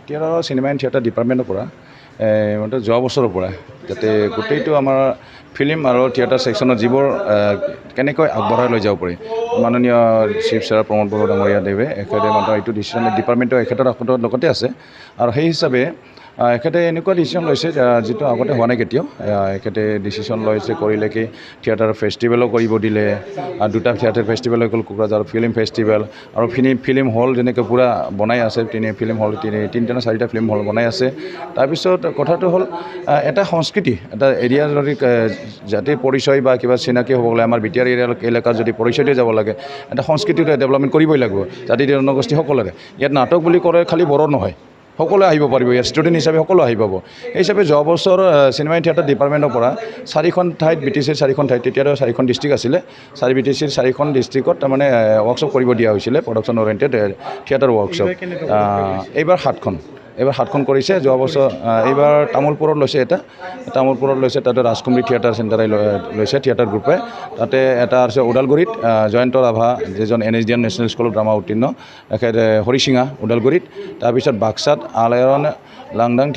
থিয়েটাৰৰ cinema and theatre ডিপাৰ্টমেণ্টৰ পৰা মানে যোৱা বছৰৰ পৰা যাতে গোটেইটো আমাৰ ফিল্ম আৰু থিয়েটাৰ ছেকশ্যনত যিবোৰ কেনেকৈ আগবঢ়াই লৈ যাব পাৰি মাননীয় চিফ ছাৰ প্ৰমোদ বড়ো ডাঙৰীয়া দেৱে এখেতে মাত্ৰ এইটো ডিচিশ্যন ডিপাৰ্টমেণ্টৰ এখেতৰ লগতে আছে আৰু সেই হিচাপে এখেতে এনেকুৱা ডিচিশ্যন লৈছে যিটো আগতে হোৱা নাই কেতিয়াও এখেতে ডিচিশ্যন লৈছে কৰিলে কি থিয়েটাৰ ফেষ্টিভেলো কৰিব দিলে আৰু দুটা থিয়েটাৰ ফেষ্টিভেল হৈ গ'ল কোকৰাঝাৰ ফিল্ম ফেষ্টিভেল আৰু ফিল্ম হল যেনেকৈ পূৰা বনাই আছে ফিল্ম হল তিনিটা নে চাৰিটা ফিল্ম হল বনাই আছে তাৰপিছত কথাটো হ'ল এটা সংস্কৃতি এটা এৰিয়াৰ যদি জাতিৰ পৰিচয় বা কিবা চিনাকি হ'ব গ'লে আমাৰ বিটিআৰ এলেকাত যদি পৰিচয় দি যাব লাগে এটা সংস্কৃতিটো ডেভেলপমেণ্ট কৰিবই লাগিব জাতি জনগোষ্ঠী সকলোৰে ইয়াত নাটক বুলি কৰে খালি বড়ো নহয় সকলোৱে আহিব পাৰিব ইয়াত ষ্টুডেণ্ট হিচাপে সকলো আহি পাব এই হিচাপে যোৱা বছৰ চিনেমা থিয়েটাৰ ডিপাৰ্টমেণ্টৰ পৰা 4খন ঠাইত BTCৰ 4খন ঠাইত তেতিয়াতো 4খন ডিষ্ট্ৰিক্ট আছিলে BTCৰ 4খন ডিষ্ট্ৰিক্টত তাৰমানে ৱৰ্কশ্বপ কৰিব দিয়া হৈছিলে প্ৰডাকশ্যন অৰিয়েণ্টেড থিয়েটাৰ ৱৰ্কশ্বপ এইবাৰ 7খন কৰিছে যোৱা বছৰ এইবাৰ তামোলপুৰত লৈছে তাতে ৰাজকুমাৰী থিয়েটাৰ চেণ্টাৰে লৈছে থিয়েটাৰ গ্ৰুপে তাতে এটা আছে ওদালগুৰিত জয়ন্ত ৰাভা যিজন NSDN নেশ্যনেল স্কুল ড্ৰামা উত্তীৰ্ণ এখেতে হৰিচিঙা ওদালগুৰিত তাৰপিছত বাক্সাত আলায়াৰন লাংদাং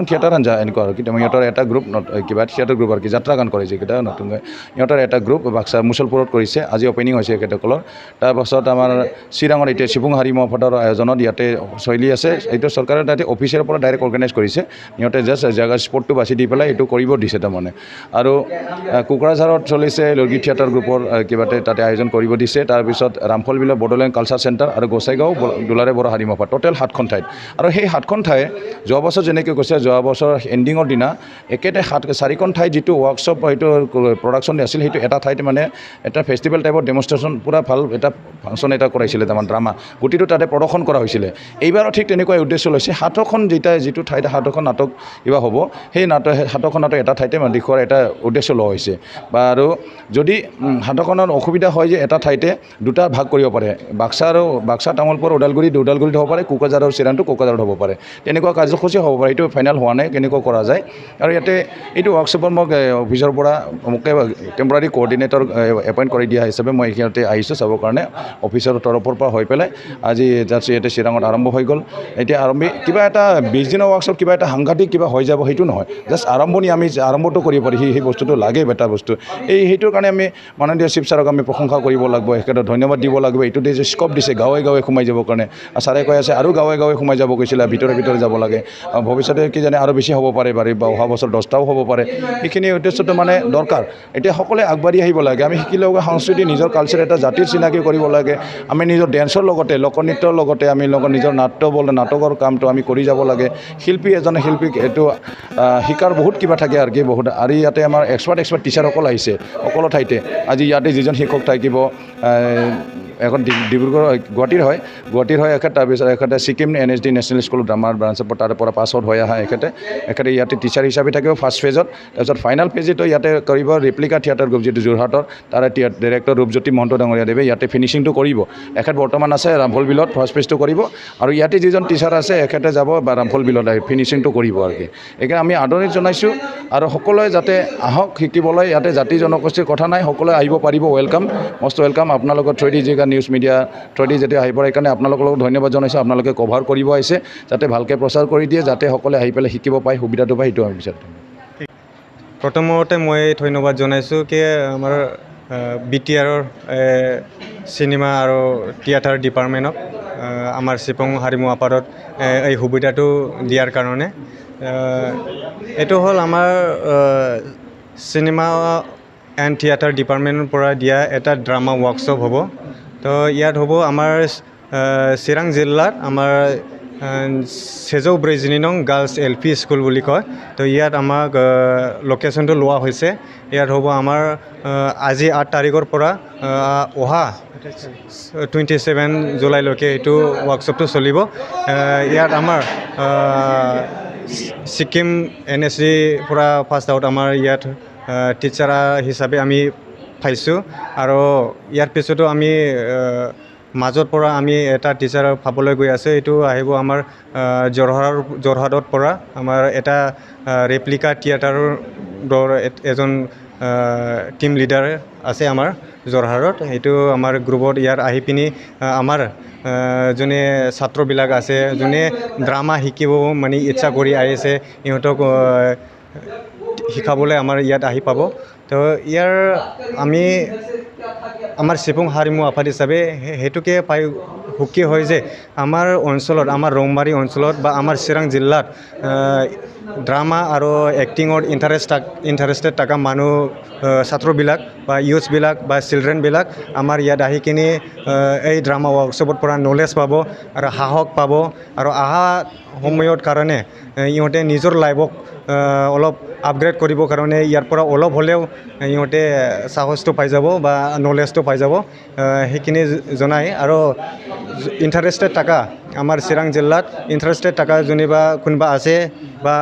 থিয়েটাৰ আঞ্জা এনেকুৱা আৰু কিন্তু সিহঁতৰ এটা গ্ৰুপ কিবা থিয়েটাৰ গ্ৰুপ আৰু কি যাত্ৰা গান কৰে যিকেইটা নতুনকৈ সিহঁতৰ এটা গ্ৰুপ বাক্সা মুছলপুৰত কৰিছে আজি অপেনিং হৈছে এখেতসকলৰ তাৰপাছত আমাৰ চিৰাঙত এতিয়া চিপুং হাৰি মহপাতৰ আয়োজনত ইয়াতে চলি আছে এইটো চৰকাৰে তাতে অফিচৰ পৰা ডাইৰেক্ট অৰ্গেনাইজ কৰিছে সিহঁতে জাষ্ট জেগা স্পটটো বাছি দি পেলাই এইটো কৰিব দিছে তাৰমানে আৰু কোকৰাঝাৰত চলিছে লৰ্গী থিয়েটাৰ গ্ৰুপৰ কিবা তাতে আয়োজন কৰিব দিছে তাৰপিছত ৰামফলবিলৰ বড়োলেণ্ড কালচাৰ চেণ্টাৰ আৰু গোসাইগাঁও দুলাৰে বড়ো হাৰি মহপাত টোটেল 7খন ঠাইত আৰু সেই 7খন ঠাই যোৱা বছৰ যেনেকৈ কৈছে যোৱা বছৰ এণ্ডিঙৰ দিনা একেটা 4খন ঠাইত যিটো ৱৰ্কশ্বপ সেইটো প্ৰডাকশ্যন আছিল সেইটো এটা ঠাইত মানে এটা ফেষ্টিভেল টাইপৰ ডেমনষ্ট্ৰেশ্যন পূৰা ভাল এটা ফাংচন এটা কৰাইছিলে তাৰমানে ড্ৰামা গোটেইটো তাতে প্ৰদৰ্শন কৰা হৈছিলে এইবাৰো ঠিক তেনেকুৱা উদ্দেশ্য লৈছে 7খন যিটো ঠাইত 7খন নাটক কিবা হ'ব সেই 7খন নাটক এটা ঠাইতে দেখুওৱাৰ এটা উদ্দেশ্য লোৱা হৈছে বা আৰু যদি 7খনৰ অসুবিধা হয় যে এটা ঠাইতে দুটা ভাগ কৰিব পাৰে বাক্সা তামোলপুৰ ওদালগুৰিত হ'ব পাৰে কোকৰাঝাৰ আৰু চিৰাংটো কোকৰাঝাৰত হ'ব পাৰে তেনেকুৱা কাৰ্যসূচী হ'ব পাৰে এইটো ফাইনেল হোৱা নাই কেনেকুৱা কৰা যায় আৰু ইয়াতে এইটো ৱৰ্কশ্বপত মোক অফিচৰ পৰা মোকে টেম্পৰাৰী কোঅৰ্ডিনেটৰ এপইণ্ট কৰি দিয়া হিচাপে মই ইয়াতে আহিছোঁ চাবৰ কাৰণে অফিচৰ তৰফৰ পৰা হৈ পেলাই আজি জাষ্ট ইয়াতে চিৰাঙত আৰম্ভ হৈ গ'ল এতিয়া কিবা এটা 20 দিনৰ ৱৰ্কশ্বপ কিবা এটা সাংঘাতিক কিবা হৈ যাব সেইটো নহয় জাষ্ট আৰম্ভণি আমি আৰম্ভটো কৰিব পাৰি সেই বস্তুটো লাগে এটা বস্তু সেইটোৰ কাৰণে আমি মাননীয় চিফ ছাৰক আমি প্ৰশংসা কৰিব লাগিব এখেতক ধন্যবাদ দিব লাগিব এইটো যে স্ক'প দিছে গাঁৱে গাঁৱে সোমাই যাবৰ কাৰণে ছাৰে কৈ আছে আৰু গাঁৱে গাঁৱে সোমাই যাব কৈছিলে ভিতৰে যাব লাগে ভৱিষ্যতে কি জানে আৰু বেছি হ'ব পাৰে বা অহা বছৰ 10টাও হ'ব পাৰে সেইখিনি উদ্দেশ্যটো মানে দৰকাৰ এতিয়া সকলোৱে আগবাঢ়ি আহিব লাগে আমি শিকি ল'ব সংস্কৃতি নিজৰ কালচাৰ এটা জাতিৰ চিনাকি কৰিব লাগে আমি নিজৰ ডেন্সৰ লগতে লোকনৃত্যৰ লগতে আমি নিজৰ নাটকৰ কামটো আমি কৰি যাব লাগে এজন শিল্পীক এইটো শিকাৰ বহুত কিবা থাকে আৰু কি বহুত আৰু ইয়াতে আমাৰ এক্সপাৰ্ট টিচাৰসকল আহিছে সকলো ঠাইতে আজি ইয়াতে যিজন শিক্ষক থাকিব এখন ডিব্ৰুগড় গুৱাহাটীৰ হয় তাৰপিছত এখেতে ছিকিম NSD নেশ্যনেল স্কুল ড্ৰামাৰ ব্ৰাঞ্চৰ তাৰ পৰা পাছ আউট হৈ অহা এখেতে ইয়াতে টিচাৰ হিচাপে থাকিব ফাৰ্ষ্ট ফেজত তাৰপিছত ফাইনেল ফেজতো ইয়াতে কৰিব ৰেপ্লিকা থিয়েটাৰ গ্ৰুপ যিটো যোৰহাটৰ তাৰে ডিৰেক্টৰ ৰূপজ্যোতি মহন্ত ডাঙৰীয়া দেৱে ইয়াতে ফিনিচিংটো কৰিব এখেত বৰ্তমান আছে ৰামফল বিলত ফাৰ্ষ্ট ফেজটো কৰিব আৰু ইয়াতে যিজন টিচাৰ আছে এখেতে যাব বা ৰামফল বিলত ফিনিচিংটো কৰিব আৰু কি এইকাৰণে আমি আদৰণি জনাইছোঁ আৰু সকলোৱে যাতে আহক শিকিবলৈ ইয়াতে জাতি জনগোষ্ঠীৰ কথা নাই সকলোৱে আহিব পাৰিব মষ্ট ৱেলকাম আপোনালোকৰ থ্ৰুদি যিকা নিউজ মিডিয়া থ্ৰুদি যেতিয়া আহিব সেইকাৰণে আপোনালোকক ধন্যবাদ জনাইছোঁ আপোনালোকে কভাৰ কৰিব আহিছে যাতে ভালকৈ প্ৰচাৰ কৰি দিয়ে যাতে সকলোৱে আহি পেলাই শিকিব পায় সুবিধাটো পায় সেইটো আমি বিচাৰোঁ প্ৰথমতে মই ধন্যবাদ জনাইছোঁ কি আমাৰ BTRৰ চিনেমা আৰু থিয়েটাৰ ডিপাৰ্টমেণ্টক আমাৰ চিপুং হাৰিমু আপাৰত এই সুবিধাটো দিয়াৰ কাৰণে এইটো হ'ল আমাৰ চিনেমা এণ্ড থিয়েটাৰ ডিপাৰ্টমেণ্টৰ পৰা দিয়া এটা ড্ৰামা ৱৰ্কশ্বপ হ'ব তো ইয়াত হ'ব আমাৰ চিৰাং জিলাত আমাৰ সেজৌ ব্ৰেজিনী নং গাৰ্লছ LP স্কুল বুলি কয় তো ইয়াত আমাক লোকেশ্যনটো লোৱা হৈছে ইয়াত হ'ব আমাৰ আজি 8 তাৰিখৰ পৰা অহা 27 জুলাইলৈকে এইটো ৱৰ্কশ্বপটো চলিব ইয়াত আমাৰ ছিকিম NSD পৰা ফাৰ্ষ্ট আউট আমাৰ ইয়াত টিচাৰ হিচাপে আমি পাইছোঁ আৰু ইয়াৰ পিছতো আমি মাজৰ পৰা আমি এটা টিচাৰ পাবলৈ গৈ আছে এইটো আহিব আমাৰ যোৰহাটৰ পৰা আমাৰ এটা ৰেপ্লিকা থিয়েটাৰৰ এজন টিম লিডাৰ আছে আমাৰ যোৰহাটত সেইটো আমাৰ গ্ৰুপত ইয়াত আহি পিনি আমাৰ যোনে ছাত্ৰবিলাক আছে যোনে ড্ৰামা শিকিব মানে ইচ্ছা কৰি আহিছে ইহঁতক শিকাবলৈ আমাৰ ইয়াত আহি পাব তো ইয়াৰ আমি আমাৰ চিপুং হাৰিমু আফাদ হিচাপে সেইটোকে পাই সুখী হয় যে আমাৰ অঞ্চলত আমাৰ ৰৌমাৰী অঞ্চলত বা আমাৰ চিৰাং জিলাত ড্ৰামা আৰু এক্টিঙত ইণ্টাৰেষ্টেড থকা মানুহ ছাত্ৰবিলাক বা ইউথছবিলাক বা চিলড্ৰেনবিলাক আমাৰ ইয়াত আহি কিনি এই ড্ৰামা ৱৰ্কশ্বপৰ পৰা নলেজ পাব আৰু সাহস পাব আৰু অহা সময়ৰ কাৰণে ইহঁতে নিজৰ লাইফক অলপ আপগ্ৰেড কৰিবৰ কাৰণে ইয়াৰ পৰা অলপ হ'লেও ইহঁতে সাহসটো পাই যাব বা নলেজটো পাই যাব সেইখিনি জনাই আৰু ইণ্টাৰেষ্টেড থকা আমাৰ চিৰাং জিলাত ইণ্টাৰেষ্টেড থকা যেনিবা কোনোবা আছে বা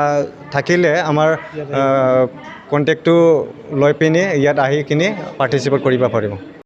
থাকিলে আমাৰ কণ্টেক্টটো লৈ পিনি ইয়াত আহি কিনি পাৰ্টিচিপেট কৰিব পাৰিব